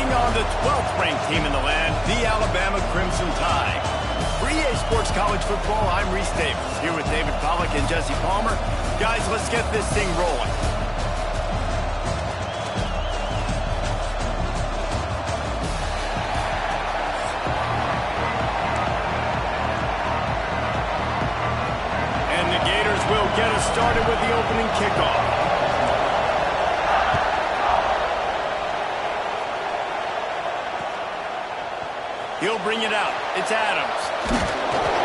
taking on the 12th ranked team in the land, the Alabama Crimson Tide. For EA Sports College Football, I'm Reese Davis, here with David Pollack and Jesse Palmer. Guys, let's get this thing rolling. And the Gators will get us started with the opening kickoff. He'll bring it out. It's Adams.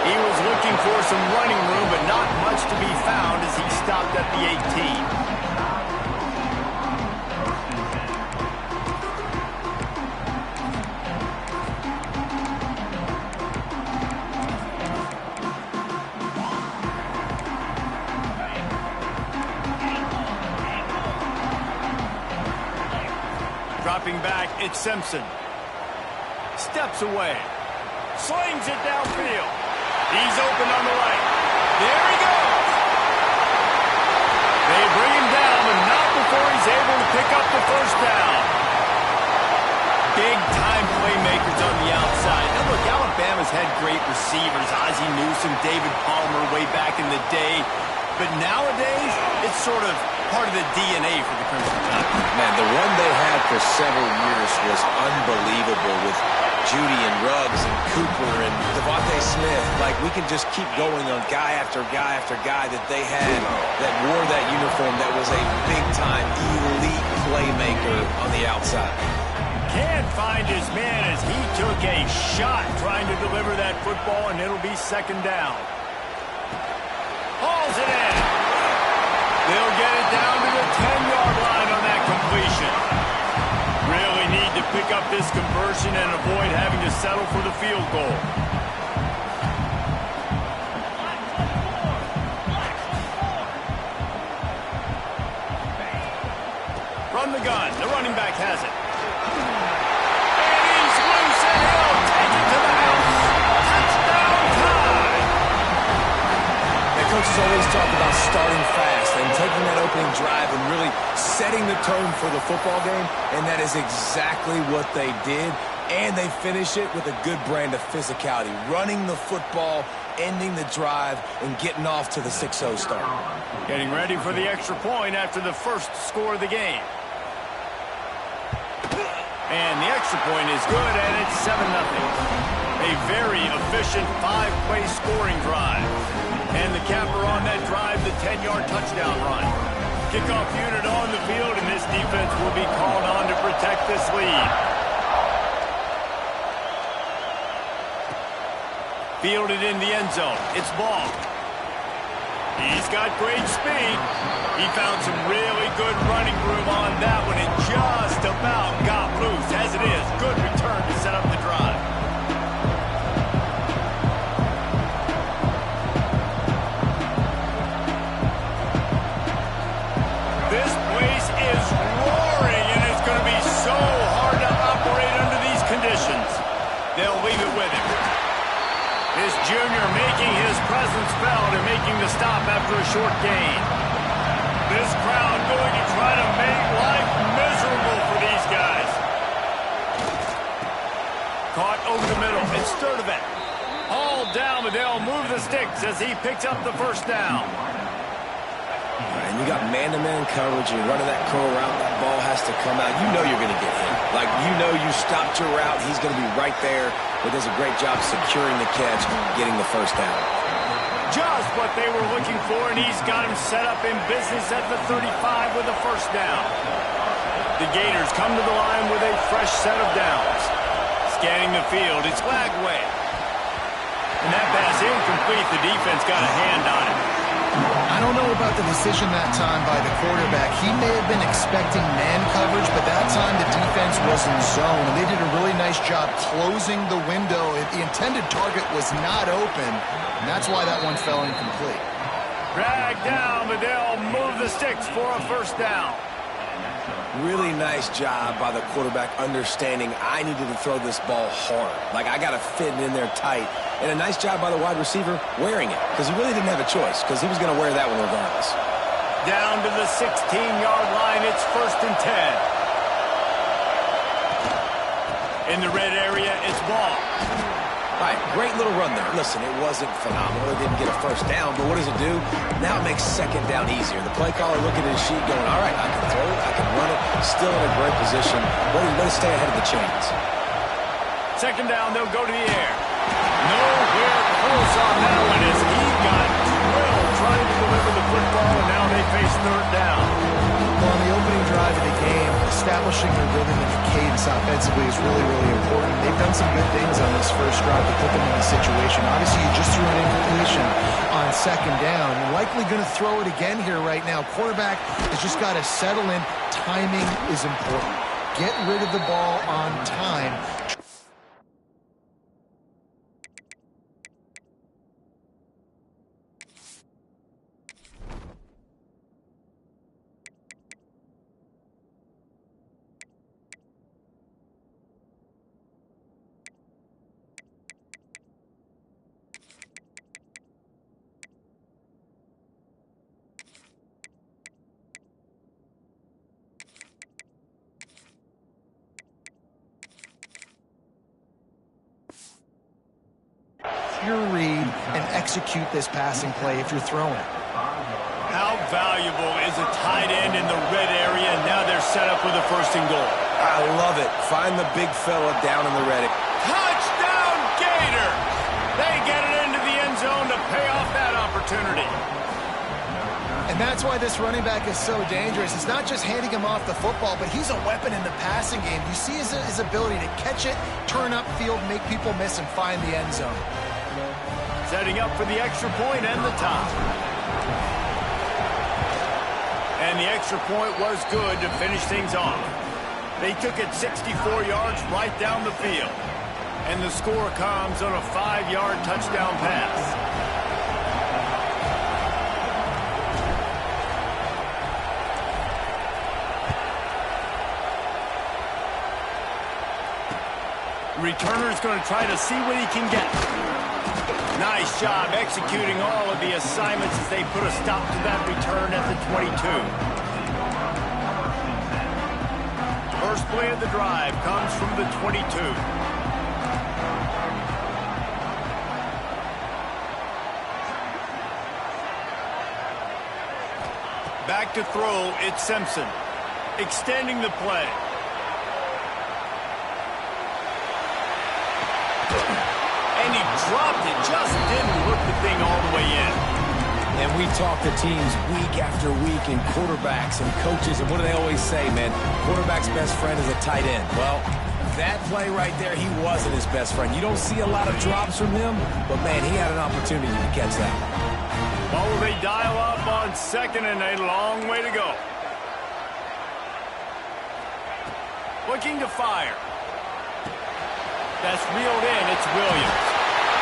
He was looking for some running room, but not much to be found as he stopped at the 18. Dropping back, it's Simpson. Steps away. Slings it downfield. He's open on the right. There he goes. They bring him down, but not before he's able to pick up the first down. Big-time playmakers on the outside. Now, look, Alabama's had great receivers. Ozzie Newsome, David Palmer way back in the day. But nowadays, it's sort of part of the DNA for the Crimson Tide. Man, the run they had for several years was unbelievable with Judy and Ruggs and Cooper and Devontae Smith. Like, we can just keep going on guy after guy after guy that they had that wore that uniform that was a big-time elite playmaker on the outside. Can't find his man as he took a shot trying to deliver that football, and it'll be second down. Hauls it in. They'll get it down to the 10-yard line on that completion. Really need to pick up this conversion and avoid having to settle for the field goal. From the gun, the running back has it. And he's loose and he'll take it to the house. Touchdown Tide! The coaches always talk about starting fast and taking that opening drive and really setting the tone for the football game, and that is exactly what they did, and they finish it with a good brand of physicality, running the football, ending the drive, and getting off to the 6-0 start. Getting ready for the extra point after the first score of the game. And the extra point is good, and it's 7-0. A very efficient 5-play scoring drive. And the capper on that drive, the 10-yard touchdown run. Kickoff unit on the field, and this defense will be called on to protect this lead. Fielded in the end zone. It's Ball. He's got great speed. He found some really good running room on that one and just about got loose. As it is, good return to set up the drive. This place is roaring, and it's going to be so hard to operate under these conditions. They'll leave it with him. This junior making his presence felt and making the stop after a short gain. This crowd going to try to make life miserable for these guys. Caught over the middle. It's Sturdivant. Hauled down, but they'll move the sticks as he picks up the first down. And you got man-to-man coverage, you're running that curl route, that ball has to come out. You know you're going to get hit. Like, you know you stopped your route, he's going to be right there, but does a great job securing the catch, getting the first down. Just what they were looking for, and he's got him set up in business at the 35 with a first down. The Gators come to the line with a fresh set of downs. Scanning the field, it's Lagway. And that pass incomplete, the defense got a hand on it. I don't know about the decision that time by the quarterback. He may have been expecting man coverage, but that time the defense was in zone. And they did a really nice job closing the window. The intended target was not open, and that's why that one fell incomplete. Dragged down, but they'll move the sticks for a first down. Really nice job by the quarterback understanding I needed to throw this ball hard. Like, I got to fit it in there tight. And a nice job by the wide receiver wearing it, because he really didn't have a choice, because he was going to wear that one regardless. Down to the 16-yard line, it's 1st and 10. In the red area, it's ball. All right, great little run there. Listen, it wasn't phenomenal. It didn't get a first down, but what does it do? Now it makes second down easier. The play caller looking at his sheet going, all right, I can throw it, I can run it. Still in a great position. Way to stay ahead of the chains. Second down, they'll go to the air. Nowhere close on that one as he got drilled trying to deliver the football, and now they face third down. Well, on the opening drive of the game, establishing the rhythm and the cadence offensively is really, really important. They've done some good things on this first drive to put them in this situation. Obviously, you just threw an incompletion on second down. Likely going to throw it again here right now. Quarterback has just got to settle in. Timing is important. Get rid of the ball on time. Your read and execute this passing play if you're throwing it. How valuable is a tight end in the red area? Now they're set up with a first and goal. I love it. Find the big fella down in the red. Touchdown, Gator! They get it into the end zone to pay off that opportunity. And that's why this running back is so dangerous. It's not just handing him off the football, but he's a weapon in the passing game. You see his ability to catch it, turn upfield, make people miss, and find the end zone. Setting up for the extra point and the top. And the extra point was good to finish things off. They took it 64 yards right down the field. And the score comes on a 5-yard touchdown pass. Returner's going to try to see what he can get. Nice job executing all of the assignments as they put a stop to that return at the 22. First play of the drive comes from the 22. Back to throw, it's Simpson. Extending the play. And he dropped it, just didn't hook the thing all the way in. And we talk to teams week after week and quarterbacks and coaches, and what do they always say, man? Quarterback's best friend is a tight end. Well, that play right there, he wasn't his best friend. You don't see a lot of drops from him, but, man, he had an opportunity to catch that one. Oh, they dial up on second and a long way to go. Looking to fire. That's reeled in. It's Williams.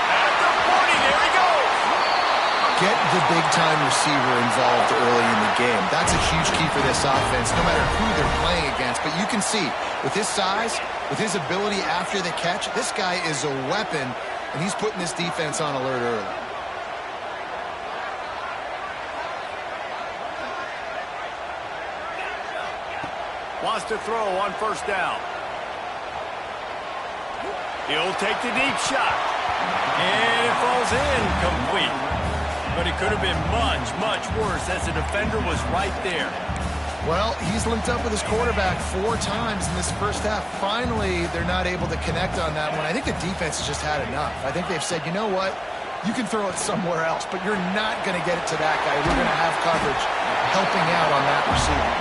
At the 40, there he goes. Get the big-time receiver involved early in the game. That's a huge key for this offense, no matter who they're playing against. But you can see, with his size, with his ability after the catch, this guy is a weapon, and he's putting this defense on alert early. Wants to throw on first down. He'll take the deep shot. And it falls in complete. But it could have been much, much worse as the defender was right there. Well, he's linked up with his quarterback 4 times in this first half. Finally, they're not able to connect on that one. I think the defense has just had enough. I think they've said, you know what? You can throw it somewhere else, but you're not going to get it to that guy. We're going to have coverage helping out on that receiver.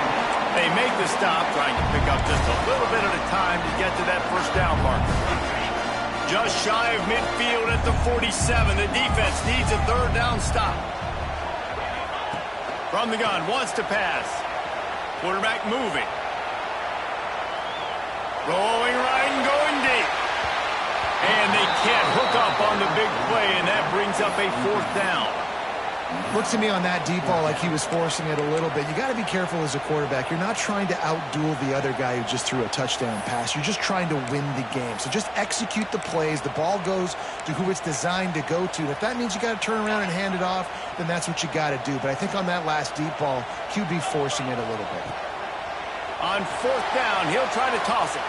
They make the stop, trying to pick up just a little bit at a time to get to that first down marker. Just shy of midfield at the 47. The defense needs a third down stop. From the gun, wants to pass. Quarterback moving. Rolling right and going deep. And they can't hook up on the big play, and that brings up a 4th down. Looks to me on that deep ball like he was forcing it a little bit. You got to be careful as a quarterback. You're not trying to outduel the other guy who just threw a touchdown pass. You're just trying to win the game. So just execute the plays. The ball goes to who it's designed to go to. If that means you got to turn around and hand it off, then that's what you got to do. But I think on that last deep ball, QB forcing it a little bit. On 4th down, he'll try to toss it.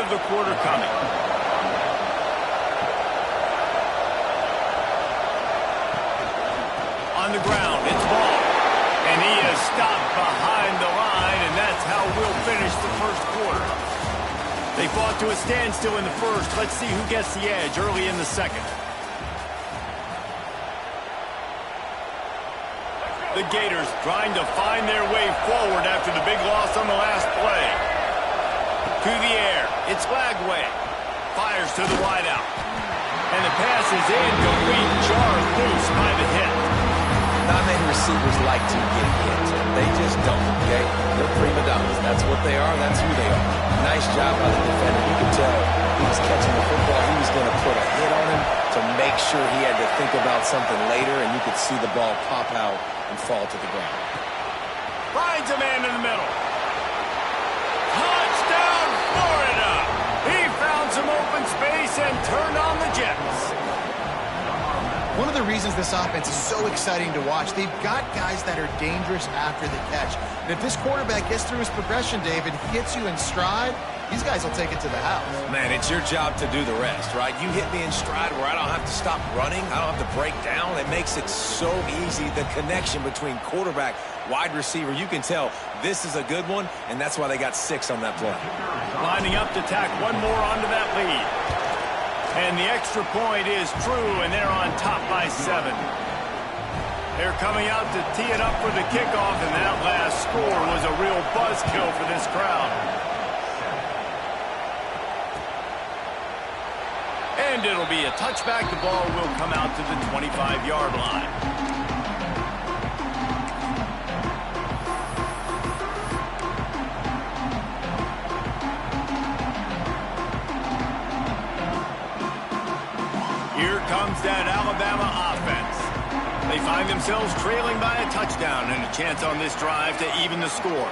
of the quarter coming. On the ground, it's ball. And he is stopped behind the line, and that's how we'll finish the first quarter. They fought to a standstill in the first. Let's see who gets the edge early in the second. The Gators trying to find their way forward after the big loss on the last play. To the air, it's Lagway. Fires to the wideout. And the pass is incomplete. Jarred loose by the hit. Not many receivers like to get hit. They just don't, okay? They're prima donnas. That's what they are. That's who they are. Nice job by the defender. You could tell he was catching the football. He was going to put a hit on him to make sure he had to think about something later, and you could see the ball pop out and fall to the ground. Finds a man in the middle. Touchdown, Florida! He found some open space and turned on the Jets. One of the reasons this offense is so exciting to watch, they've got guys that are dangerous after the catch. And if this quarterback gets through his progression, David, hits you in stride, these guys will take it to the house. Man, it's your job to do the rest, right? You hit me in stride where I don't have to stop running. I don't have to break down. It makes it so easy, the connection between quarterback, wide receiver. You can tell this is a good one, and that's why they got 6 on that play. Lining up to tack one more onto that lead. And the extra point is true, and they're on top by 7. They're coming out to tee it up for the kickoff, and that last score was a real buzzkill for this crowd. And it'll be a touchback. The ball will come out to the 25-yard line. Here comes that Alabama offense. They find themselves trailing by a touchdown and a chance on this drive to even the score.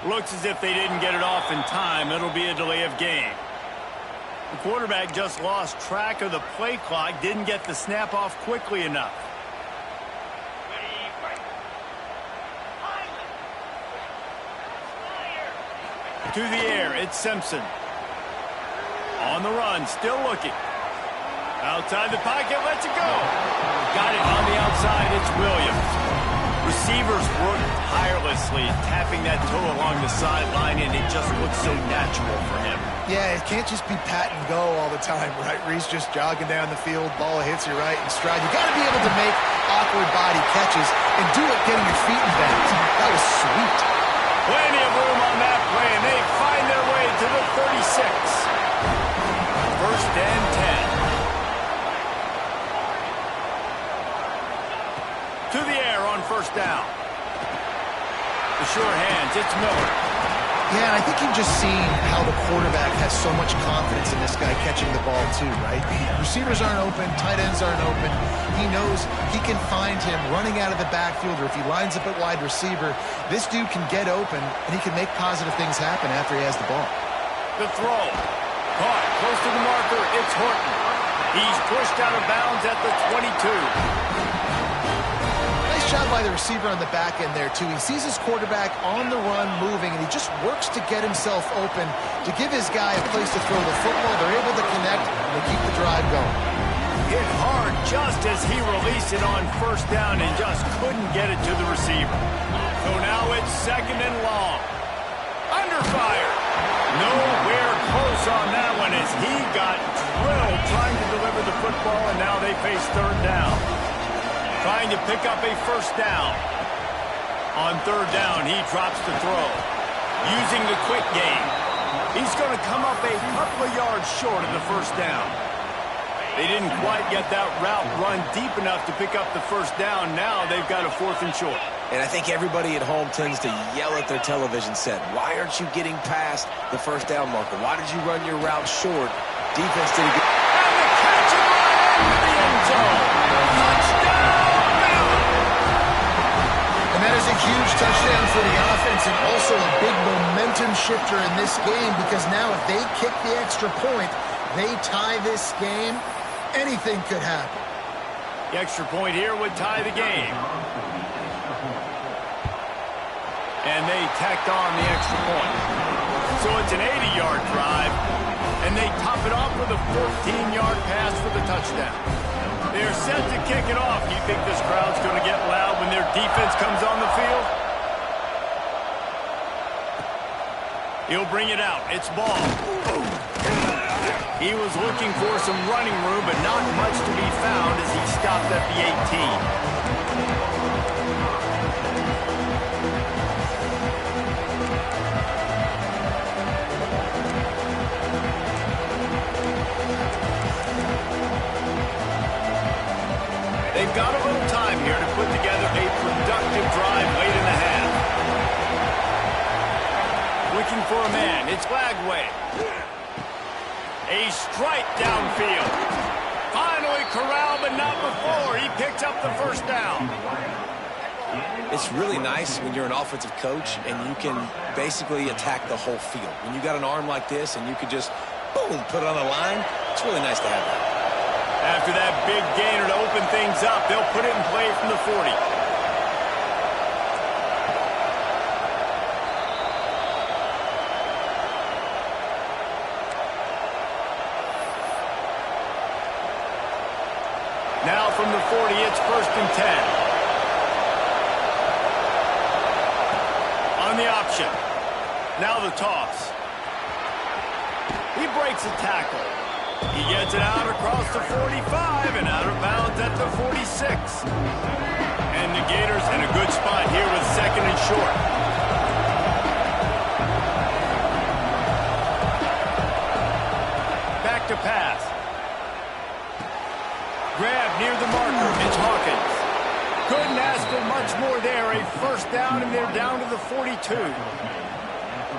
Looks as if they didn't get it off in time. It'll be a delay of game. The quarterback just lost track of the play clock, didn't get the snap off quickly enough. To the air, it's Simpson. On the run, still looking. Outside the pocket, lets it go. Got it on the outside, it's Williams. Receivers work tirelessly, tapping that toe along the sideline, and it just looks so natural for him. Yeah, it can't just be pat and go all the time, right? Reese just jogging down the field, ball hits you right in stride. You got to be able to make awkward body catches and do it getting your feet in bounds. That was sweet. Plenty of room on that play, and they find their way to the 36. First and 10. To the air on first down. The sure hands, it's Miller. Yeah, and I think you've just seen how the quarterback has so much confidence in this guy catching the ball too, right? Receivers aren't open, tight ends aren't open. He knows he can find him running out of the backfield, or if he lines up at wide receiver, this dude can get open, and he can make positive things happen after he has the ball. The throw. Caught close to the marker, it's Horton. He's pushed out of bounds at the 22. Nice job by the receiver on the back end there, too. He sees his quarterback on the run moving, and he just works to get himself open to give his guy a place to throw the football. They're able to connect, and they keep the drive going. Hit hard just as he released it on first down and just couldn't get it to the receiver. So now it's second and long. Under fire. Nowhere close on that one as he got drilled trying to deliver the football, and now they face third down. Trying to pick up a first down. On third down, he drops the throw. Using the quick game. He's going to come up a couple of yards short of the first down. They didn't quite get that route run deep enough to pick up the first down. Now they've got a fourth and short. And I think everybody at home tends to yell at their television set. Why aren't you getting past the first down marker? Why did you run your route short? Defense didn't get... And the catch and run into the end zone. Touchdown! And that is a huge touchdown for the offense, and also a big momentum shifter in this game, because now if they kick the extra point, they tie this game, anything could happen. The extra point here would tie the game. And they tacked on the extra point. So it's an 80-yard drive, and they top it off with a 14-yard pass for the touchdown. They're set to kick it off. Do you think this crowd's going to get loud when their defense comes on the field? He'll bring it out. It's ball. He was looking for some running room, but not much to be found as he stopped at the 18. They've got a little time here to put together a productive drive late in the half. Looking for a man. It's Lagway. A strike downfield. Finally corralled, but not before. He picks up the first down. It's really nice when you're an offensive coach and you can basically attack the whole field. When you got an arm like this and you could just, boom, put it on the line, it's really nice to have that. After that big gainer to open things up, they'll put it in play from the 40. Now from the 40, it's 1st and 10. On the option. Now the toss. He breaks a tackle. He gets it out across the 45 and out of bounds at the 46. And the Gators in a good spot here with 2nd and short. Back to pass. Grab near the marker. It's Hawkins. Couldn't ask for much more there. A 1st down, and they're down to the 42.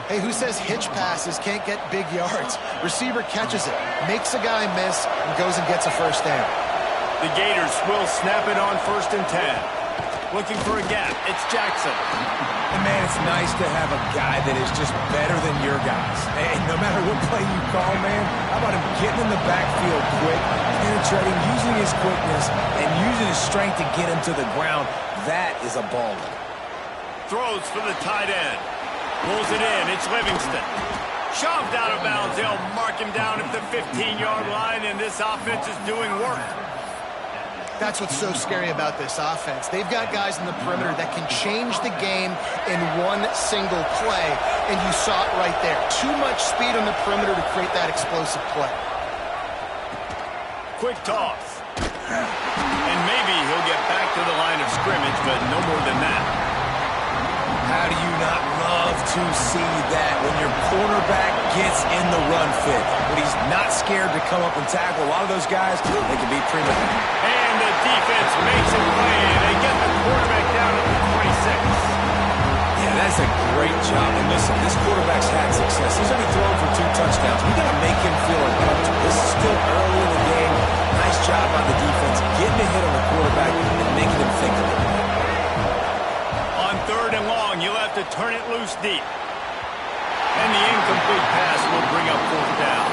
Hey, who says hitch passes can't get big yards? Receiver catches it, makes a guy miss, and goes and gets a 1st down. The Gators will snap it on 1st and 10. Looking for a gap. It's Jackson. And, man, it's nice to have a guy that is just better than your guys. And no matter what play you call, man, how about him getting in the backfield quick, penetrating, using his quickness, and using his strength to get him to the ground. That is a baller. Throws for the tight end. Pulls it in. It's Livingston. Shoved out of bounds. They'll mark him down at the 15-yard line, and this offense is doing work. That's what's so scary about this offense. They've got guys in the perimeter that can change the game in one single play, and you saw it right there. Too much speed on the perimeter to create that explosive play. Quick toss. And maybe he'll get back to the line of scrimmage, but no more than that. How do you not love to see that when your quarterback gets in the run fit? When he's not scared to come up and tackle. A lot of those guys, they can be premature. And the defense makes it play, and they get the quarterback down at the 26. Yeah, that's a great job. And listen, this quarterback's had success. He's only thrown for 2 touchdowns. We got to make him feel uncomfortable. This is still early in the game. Nice job by the defense, getting a hit on the quarterback and making him think a little bit. On 3rd and long, you'll have to turn it loose deep. And the incomplete pass will bring up 4th down.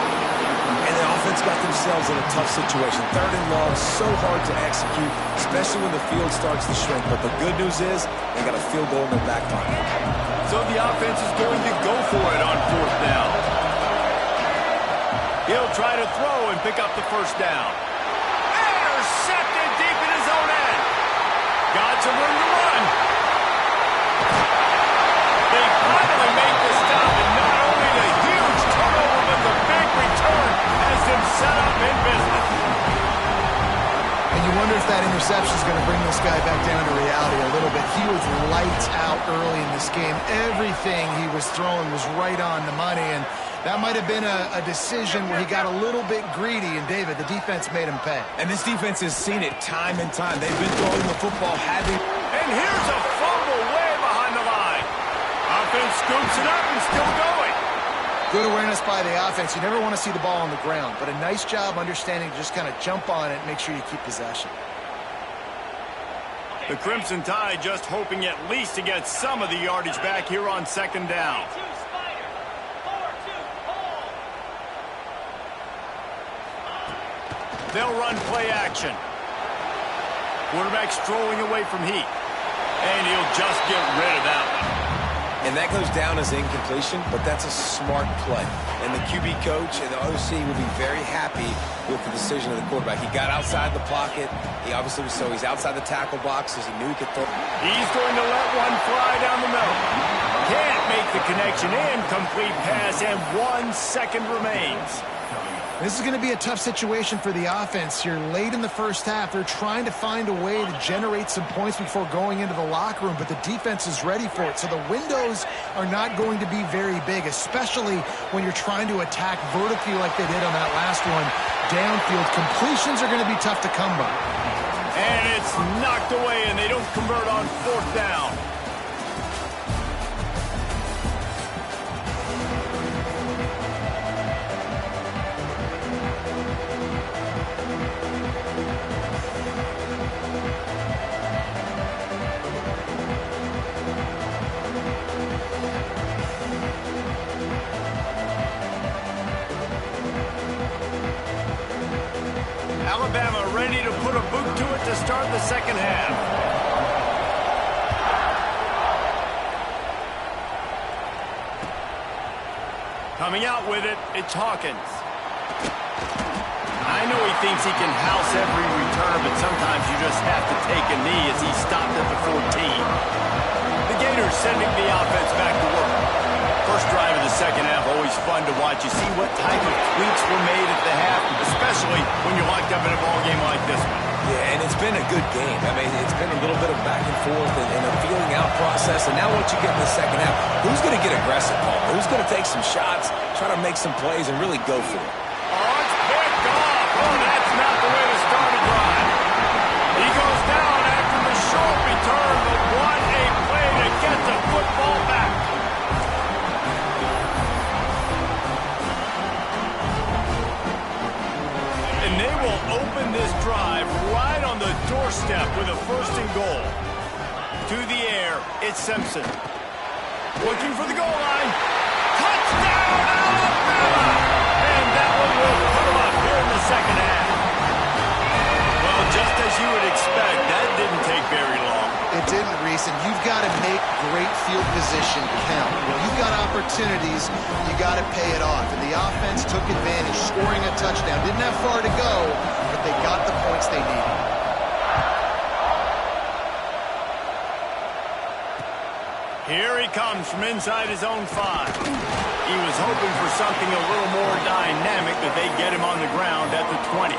And the offense got themselves in a tough situation. 3rd and long, so hard to execute, especially when the field starts to shrink. But the good news is they got a field goal in their back pocket. So the offense is going to go for it on 4th down. He'll try to throw and pick up the 1st down. Intercepted deep in his own end. Got some room to run. They finally make the stop, and not only the huge turnover, but the big return has them set up in business. And you wonder if that interception is going to bring this guy back down to reality a little bit. He was lights out early in this game. Everything he was throwing was right on the money, and that might have been a decision where he got a little bit greedy, and David, the defense made him pay. And this defense has seen it time and time. They've been throwing the football, And here's a fumble way behind the line. Offense scoops it up and still going. Good awareness by the offense. You never want to see the ball on the ground, but a nice job understanding to just kind of jump on it and make sure you keep possession. The Crimson Tide just hoping at least to get some of the yardage back here on 2nd down. They'll run play action. Quarterback strolling away from heat. And he'll just get rid of that one. And that goes down as incompletion, but that's a smart play. And the QB coach and the OC will be very happy with the decision of the quarterback. He got outside the pocket. He obviously was he's outside the tackle boxes. He knew he could throw. He's going to let one fly down the middle. Can't make the connection. Incomplete pass, and 1 second remains. This is going to be a tough situation for the offense here. Late in the first half, they're trying to find a way to generate some points before going into the locker room, but the defense is ready for it. So the windows are not going to be very big, especially when you're trying to attack vertically like they did on that last one. Downfield completions are going to be tough to come by. And it's knocked away, and they don't convert on 4th down. Alabama ready to put a boot to it to start the second half. Coming out with it, it's Hawkins. I know he thinks he can house every return, but sometimes you just have to take a knee as he stopped at the 14. The Gators sending the offense back to work. First drive of the second half, always fun to watch. You see what type of tweaks were made at the half, especially when you're locked up in a ball game like this one. Yeah, and it's been a good game. I mean, it's been a little bit of back and forth and a feeling out process. And now what you get in the second half, who's going to get aggressive, Paul? Who's going to take some shots, try to make some plays, and really go for it? Oh, it's picked off. Oh, that's not the way to start a drive. He goes down after the short return, but what a play to get the football back. And they will open this drive right on the doorstep with a 1st and goal. To the air, it's Simpson. Looking for the goal line. Touchdown, Alabama! And that one will put them up here in the second half. Well, just as you would expect, that didn't take very long. It didn't, Reese, and you've got to make great field position count. When you've got opportunities, you got to pay it off. And the offense took advantage, scoring a touchdown. Didn't have far to go, but they got the points they needed. Here he comes from inside his own 5. He was hoping for something a little more dynamic, but they get him on the ground at the 20.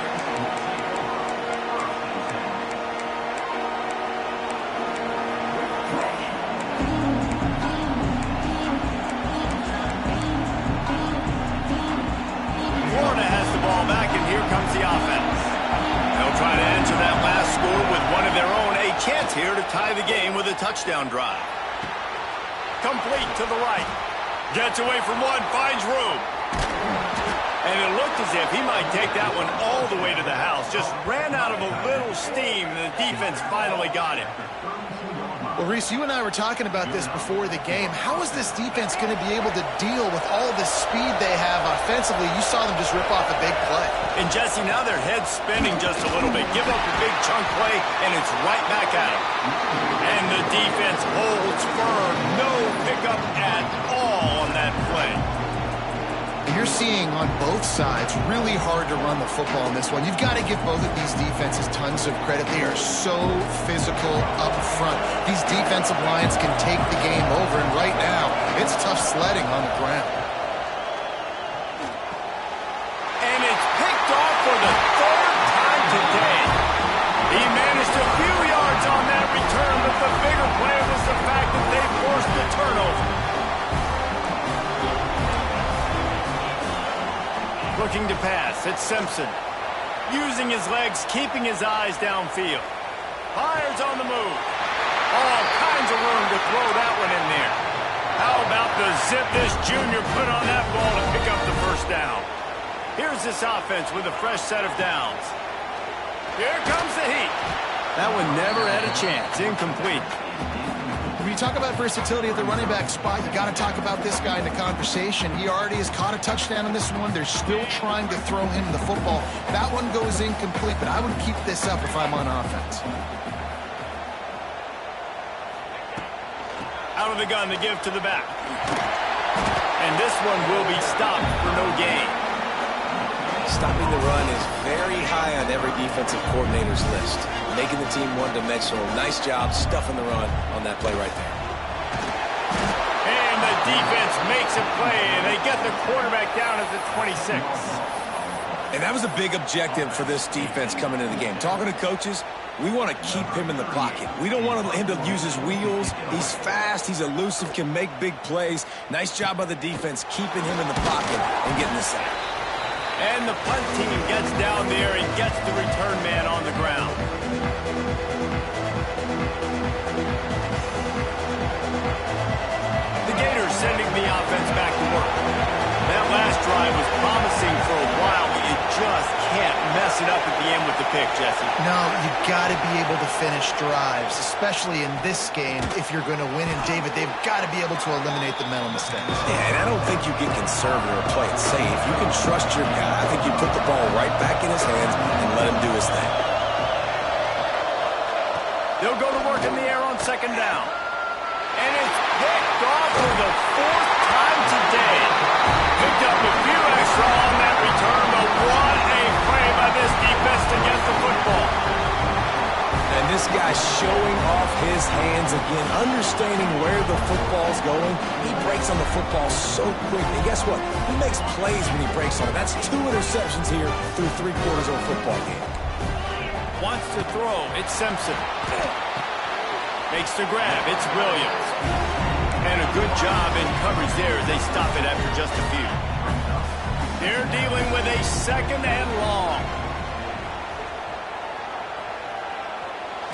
Florida has the ball back, and here comes the offense. They'll try to answer that last score with one of their own. A chance here to tie the game with a touchdown drive. Complete to the right. Gets away from one, finds room. And it looked as if he might take that one all the way to the house. Just ran out of a little steam, and the defense finally got him. Well, Reese, you and I were talking about this before the game. How is this defense going to be able to deal with all the speed they have offensively? You saw them just rip off a big play. And, Jesse, now their head's spinning just a little bit. Give up a big chunk play, and it's right back at them. And the defense holds firm. No pickup at all on that play. You're seeing on both sides really hard to run the football in this one. You've got to give both of these defenses tons of credit. They are so physical up front. These defensive lines can take the game over, and right now, it's tough sledding on the ground. And it's picked off for the 3rd time today. He managed a few yards on that return, but the bigger play was the fact that they forced the turnover. Looking to pass, it's Simpson. Using his legs, keeping his eyes downfield. Fires on the move. All kinds of room to throw that one in there. How about the zip this junior put on that ball to pick up the 1st down? Here's this offense with a fresh set of downs. Here comes the heat. That one never had a chance. Incomplete. when you talk about versatility at the running back spot, you got to talk about this guy in the conversation. He already has caught a touchdown on this one. They're still trying to throw him the football. That one goes incomplete, but I would keep this up if I'm on offense. Out of the gun to give to the back. And this one will be stopped for no gain. Stopping the run is very high on every defensive coordinator's list. Making the team one-dimensional. Nice job stuffing the run on that play right there. And the defense makes a play, and they get the quarterback down at the 26. And that was a big objective for this defense coming into the game. Talking to coaches, we want to keep him in the pocket. We don't want him to use his wheels. He's fast, he's elusive, can make big plays. Nice job by the defense keeping him in the pocket and getting the sack. And the punt team gets down there and gets the return man on the ground. The Gators sending the offense back to work. That last drive was promising for a while, but you just can't mess it up at the end with the pick, Jesse. No, you got to be able to finish drives, especially in this game if you're going to win. And, David, they've got to be able to eliminate the mental mistakes. Yeah, and I don't think you get conservative or play it safe. You can trust your guy. I think you put the ball right back in his hands and let him do his thing. They'll go to work in the air on second down. And it's picked off for the fourth time today. Picked up a few extra on that return, but what a play by this defense to get the football. And this guy's showing off his hands again, understanding where the football's going. He breaks on the football so quick. And guess what? He makes plays when he breaks on it. That's 2 interceptions here through 3 quarters of a football game. Wants to throw. It's Simpson. Makes the grab. It's Williams. And a good job in coverage there as they stop it after just a few. They're dealing with a second and long.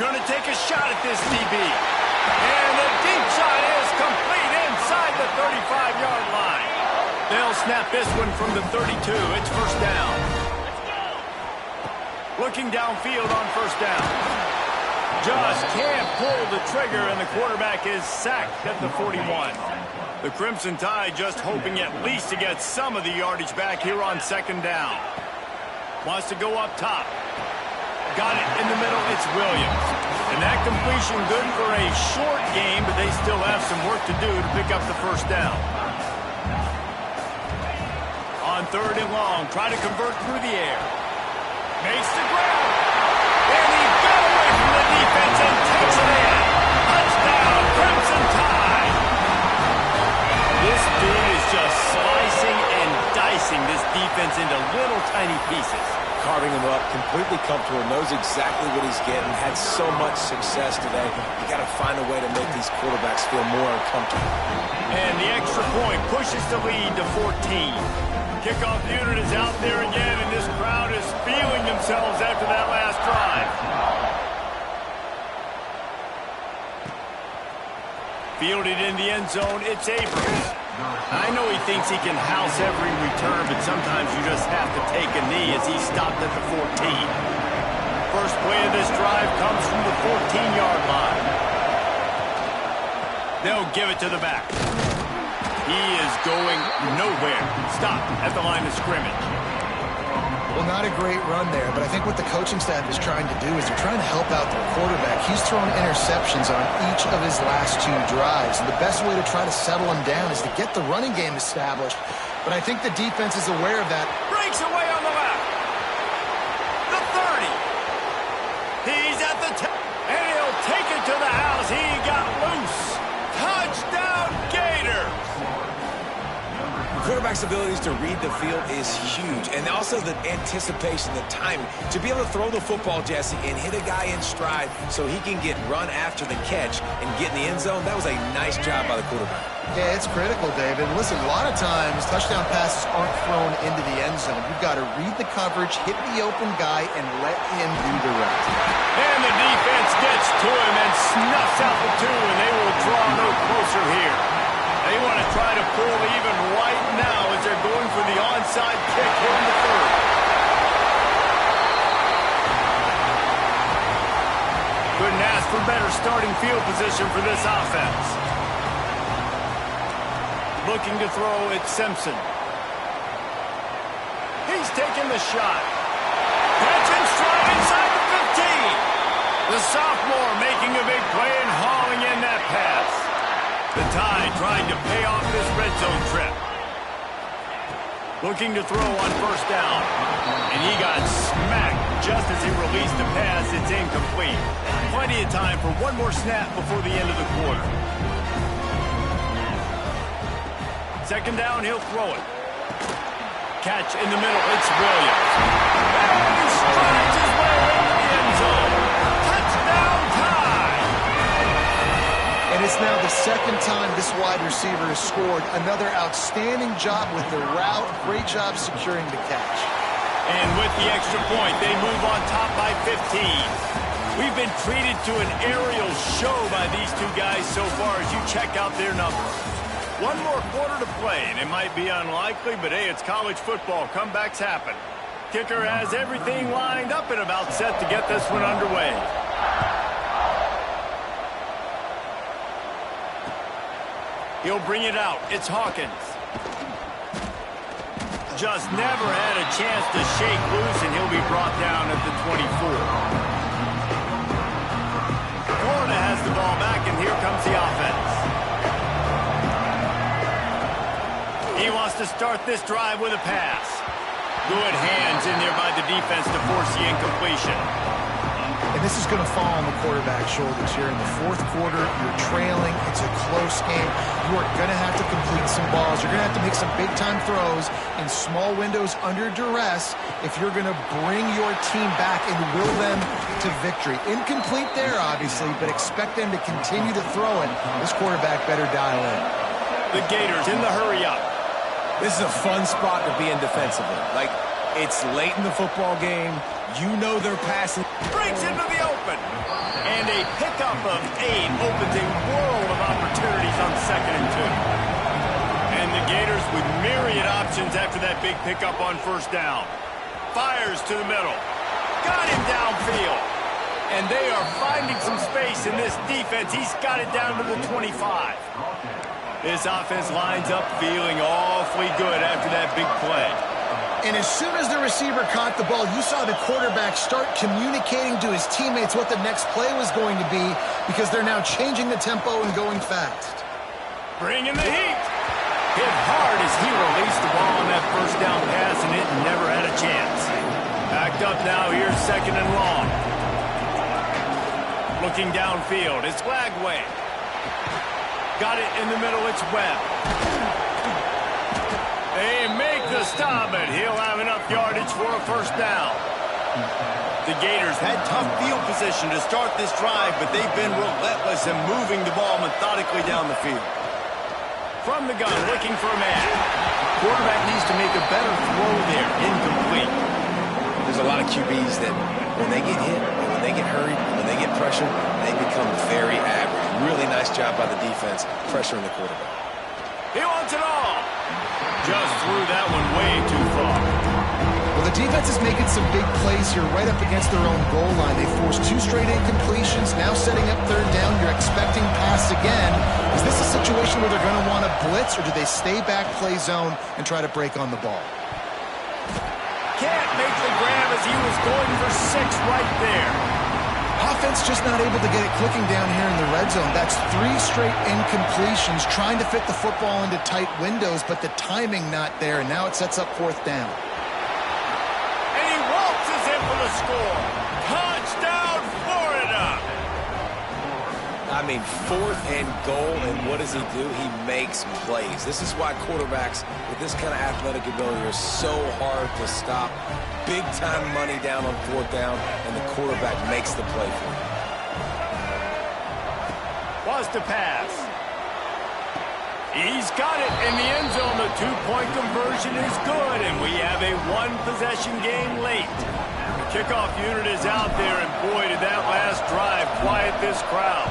Going to take a shot at this DB. And the deep shot is complete inside the 35-yard line. They'll snap this one from the 32. It's first down. Looking downfield on first down. Just can't pull the trigger, and the quarterback is sacked at the 41. The Crimson Tide just hoping at least to get some of the yardage back here on second down. Wants to go up top. Got it in the middle. It's Williams. And that completion good for a short game, but they still have some work to do to pick up the first down. On third and long, try to convert through the air. Makes the grab. And he got away from the defense and takes it in. Touchdown, Crimson Tide. This dude is just slicing and dicing this defense into little tiny pieces. Carving him up, completely comfortable, knows exactly what he's getting, had so much success today. You got to find a way to make these quarterbacks feel more uncomfortable. And the extra point pushes the lead to 14. Kickoff unit is out there again, and this crowd is feeling themselves after that last drive. Fielded in the end zone, it's Abrams. I know he thinks he can house every return, but sometimes you just have to take a knee as he stopped at the 14. First play of this drive comes from the 14-yard line. They'll give it to the back. He is going nowhere. Stop at the line of scrimmage. Well, not a great run there, but I think what the coaching staff is trying to do is they're trying to help out their quarterback. He's thrown interceptions on each of his last 2 drives, and the best way to try to settle him down is to get the running game established. But I think the defense is aware of that. Breaks away on the left. The 30. He's at the 10. And he'll take it to the house. He got loose. Touchdown, Gators. Quarterback's abilities to read the field is huge, and also the anticipation, the timing. To be able to throw the football, Jesse, and hit a guy in stride so he can get run after the catch and get in the end zone, that was a nice job by the quarterback. Yeah, it's critical, David. Listen, a lot of times touchdown passes aren't thrown into the end zone. You've got to read the coverage, hit the open guy, and let him do the rest. And the defense gets to him and snuffs out the 2, and they will draw no closer here. They want to try to pull even right now as they're going for the onside kick here in the 3rd. Couldn't ask for better starting field position for this offense. Looking to throw, it's Simpson. He's taking the shot. Catch and stride inside the 15. The sophomore making a big play and hauling in that pass. The Tide trying to pay off this red zone trip. Looking to throw on first down. And he got smacked just as he released the pass. It's incomplete. Plenty of time for one more snap before the end of the quarter. Second down, he'll throw it. Catch in the middle, it's Williams. And he strides his way into the end zone. Touchdown Tide! And it's now the second time this wide receiver has scored. Another outstanding job with the route. Great job securing the catch. And with the extra point, they move on top by 15. We've been treated to an aerial show by these two guys so far as you check out their numbers. One more quarter to play, and it might be unlikely, but hey, it's college football. Comebacks happen. Kicker has everything lined up and about set to get this one underway. He'll bring it out. It's Hawkins. Just never had a chance to shake loose, and he'll be brought down at the 24. Florida has the ball back, and here comes the offense. He wants to start this drive with a pass. Good hands in there by the defense to force the incompletion. And this is going to fall on the quarterback's shoulders here. In the fourth quarter, you're trailing. It's a close game. You are going to have to complete some balls. You're going to have to make some big-time throws in small windows under duress if you're going to bring your team back and will them to victory. Incomplete there, obviously, but expect them to continue to throw it. This quarterback better dial in. The Gators in the hurry-up. This is a fun spot to be in defensively. Like, it's late in the football game. You know they're passing. Breaks into the open. And a pickup of 8 opens a world of opportunities on 2nd and 2. And the Gators with myriad options after that big pickup on first down. Fires to the middle. Got him downfield. And they are finding some space in this defense. He's got it down to the 25. This offense lines up feeling awfully good after that big play. And as soon as the receiver caught the ball, you saw the quarterback start communicating to his teammates what the next play was going to be because they're now changing the tempo and going fast. Bring in the heat. Hit hard as he released the ball on that first down pass, and it never had a chance. Backed up now, here's 2nd and long. Looking downfield, it's Lagway. Got it in the middle, it's Webb. They make the stop, but he'll have enough yardage for a first down. The Gators had tough field position to start this drive, but they've been relentless in moving the ball methodically down the field. From the gun, looking for a man. Quarterback needs to make a better throw there. Incomplete. There's a lot of QBs that when they get hit, when they get hurried, when they get pressured, they become very average. Really nice job by the defense, pressuring the quarterback. He wants it all. Just threw that one way too far. Well, the defense is making some big plays here right up against their own goal line. They forced 2 straight incompletions, now setting up 3rd down. You're expecting pass again. Is this a situation where they're going to want to blitz, or do they stay back, play zone, and try to break on the ball? Can't make the grab as he was going for 6 right there. Offense just not able to get it clicking down here in the red zone. That's 3 straight incompletions, trying to fit the football into tight windows, but the timing not there, and now it sets up 4th down. And he waltzes in for the score. Touchdown, Florida! I mean, 4th and goal, and what does he do? He makes plays. This is why quarterbacks with this kind of athletic ability are so hard to stop. Big-time money down on 4th down, and the quarterback makes the play for him. Was to pass. He's got it in the end zone. The 2-point conversion is good, and we have a 1-possession game late. The kickoff unit is out there, and boy, did that last drive quiet this crowd.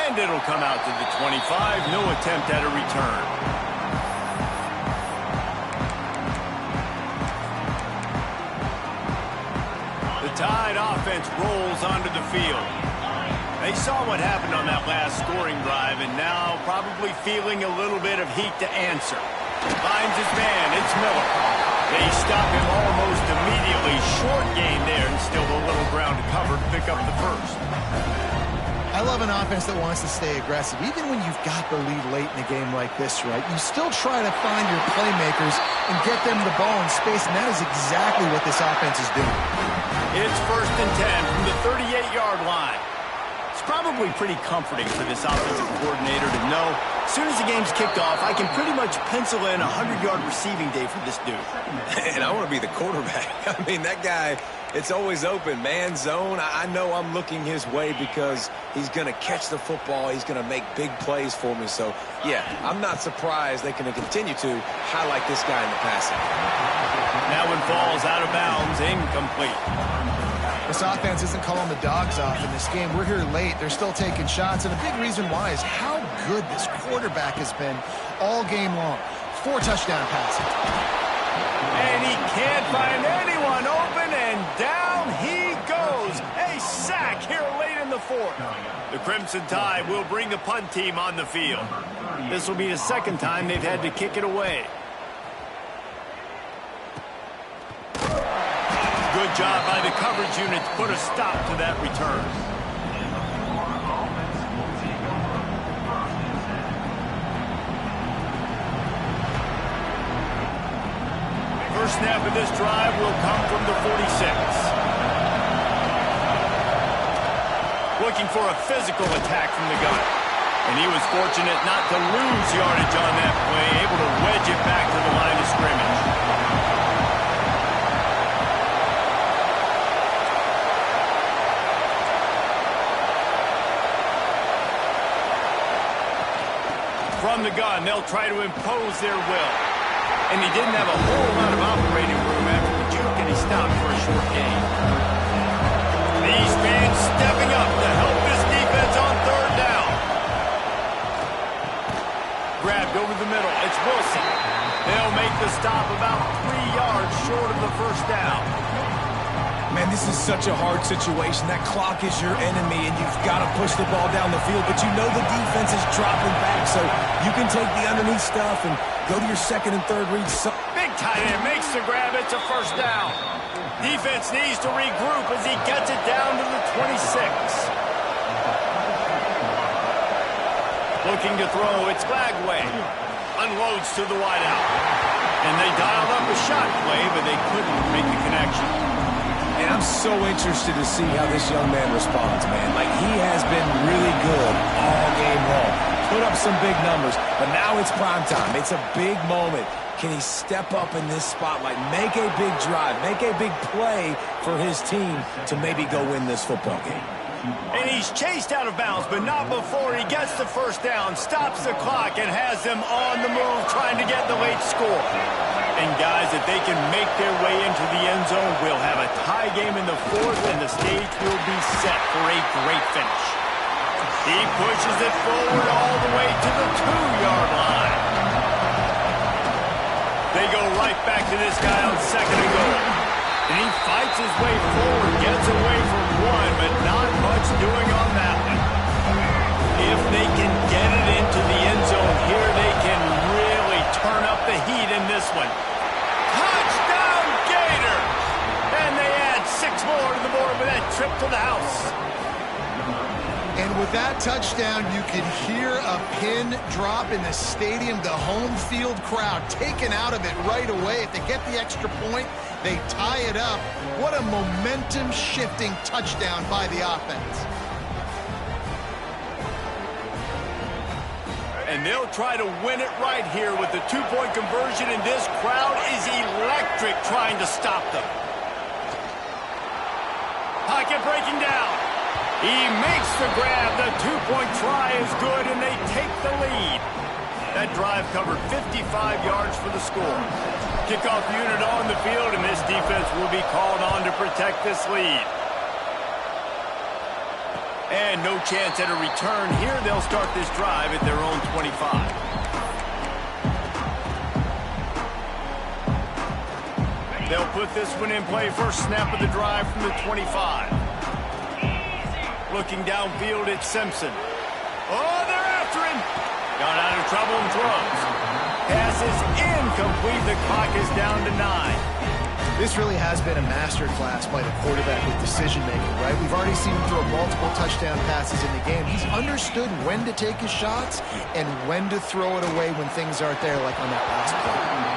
And it'll come out to the 25. No attempt at a return. Tide offense rolls onto the field. They saw what happened on that last scoring drive, and now probably feeling a little bit of heat to answer. Finds his man. It's Miller. They stop him almost immediately. Short gain there, and still a little ground to cover to pick up the first. I love an offense that wants to stay aggressive. Even when you've got the lead late in a game like this, right, you still try to find your playmakers and get them the ball in space, and that is exactly what this offense is doing. It's 1st and 10 from the 38-yard line. It's probably pretty comforting for this offensive coordinator to know as soon as the game's kicked off, I can pretty much pencil in a 100-yard receiving day for this dude. And I want to be the quarterback. I mean, that guy, it's always open, man, zone. I know I'm looking his way because he's going to catch the football. He's going to make big plays for me. So, yeah, I'm not surprised they can continue to highlight this guy in the passing. That one falls out of bounds, incomplete. This offense isn't calling the dogs off in this game. We're here late. They're still taking shots, and a big reason why is how good this quarterback has been all game long. 4 touchdown passes. And he can't find anyone open, and down he goes. A sack here late in the 4th. The Crimson Tide will bring the punt team on the field. This will be the 2nd time they've had to kick it away. Good job by the coverage unit to put a stop to that return. First snap of this drive will come from the 46. Looking for a physical attack from the gun. And he was fortunate not to lose yardage on that play, able to wedge it back to the line of scrimmage. From the gun, they'll try to impose their will. And he didn't have a whole lot of operating room after the juke, and he stopped for a short gain. These fans stepping up to help this defense on 3rd down. Grabbed over the middle. It's Wilson. They'll make the stop about 3 yards short of the 1st down. Man, this is such a hard situation. That clock is your enemy, and you've got to push the ball down the field, but you know the defense is dropping back, so you can take the underneath stuff and go to your 2nd and 3rd reads. Big tight end makes the grab. It's a 1st down. Defense needs to regroup as he gets it down to the 26. Looking to throw. It's Glagway. Unloads to the wideout. And they dialed up a shot play, but they couldn't make the connection. And I'm so interested to see how this young man responds, man. Like, he has been really good all game long. Put up some big numbers, but now it's prime time. It's a big moment. Can he step up in this spotlight, make a big drive, make a big play for his team to maybe go win this football game? And he's chased out of bounds, but not before he gets the 1st down, stops the clock, and has them on the move trying to get the late score. And guys, if they can make their way into the end zone, we'll have a tie game in the 4th, and the stage will be set for a great finish. He pushes it forward all the way to the 2-yard line. They go right back to this guy on 2nd and goal. And he fights his way forward, gets away from one, but not much doing on that one. If they can get it into the end zone here, they can really turn up the heat in this one. Touchdown, Gator! And they add 6 more to the board with that trip to the house. And with that touchdown, you can hear a pin drop in the stadium. The home field crowd taken out of it right away. If they get the extra point, they tie it up. What a momentum-shifting touchdown by the offense. And they'll try to win it right here with the 2-point conversion, and this crowd is electric trying to stop them. Pocket breaking down. He makes the grab. The 2-point try is good, and they take the lead. That drive covered 55 yards for the score. Kickoff unit on the field, and this defense will be called on to protect this lead. And no chance at a return here. They'll start this drive at their own 25. They'll put this one in play. First snap of the drive from the 25. Looking downfield, it's Simpson. Oh, they're after him. Got out of trouble and throws. Pass is incomplete. The clock is down to 9. This really has been a masterclass by the quarterback with decision-making, right? We've already seen him throw multiple touchdown passes in the game. He's understood when to take his shots and when to throw it away when things aren't there, like on that last play.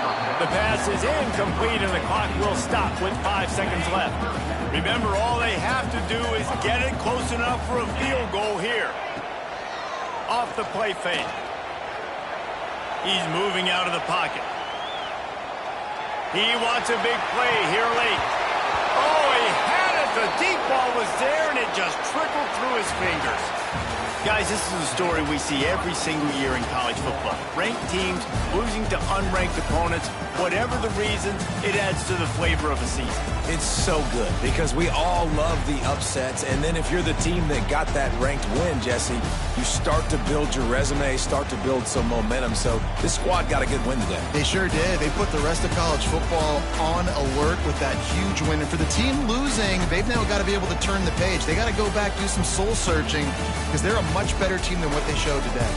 The pass is incomplete, and the clock will stop with 5 seconds left. Remember, all they have to do is get it close enough for a field goal here. Off the play fake. He's moving out of the pocket. He wants a big play here late. Oh, he had it. The deep ball was there, and it just trickled through his fingers. Guys, this is a story we see every single year in college football. Ranked teams losing to unranked opponents. Whatever the reason, it adds to the flavor of a season. It's so good because we all love the upsets, and then if you're the team that got that ranked win, Jesse, you start to build your resume, start to build some momentum. So this squad got a good win today. They sure did. They put the rest of college football on alert with that huge win. And for the team losing, they've now got to be able to turn the page. They got to go back, do some soul searching, because they're a much better team than what they showed today.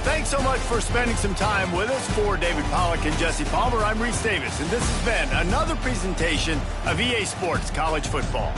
Thanks so much for spending some time with us. For David Pollack and Jesse Palmer, I'm Reese Davis, and this has been another presentation of EA Sports College Football.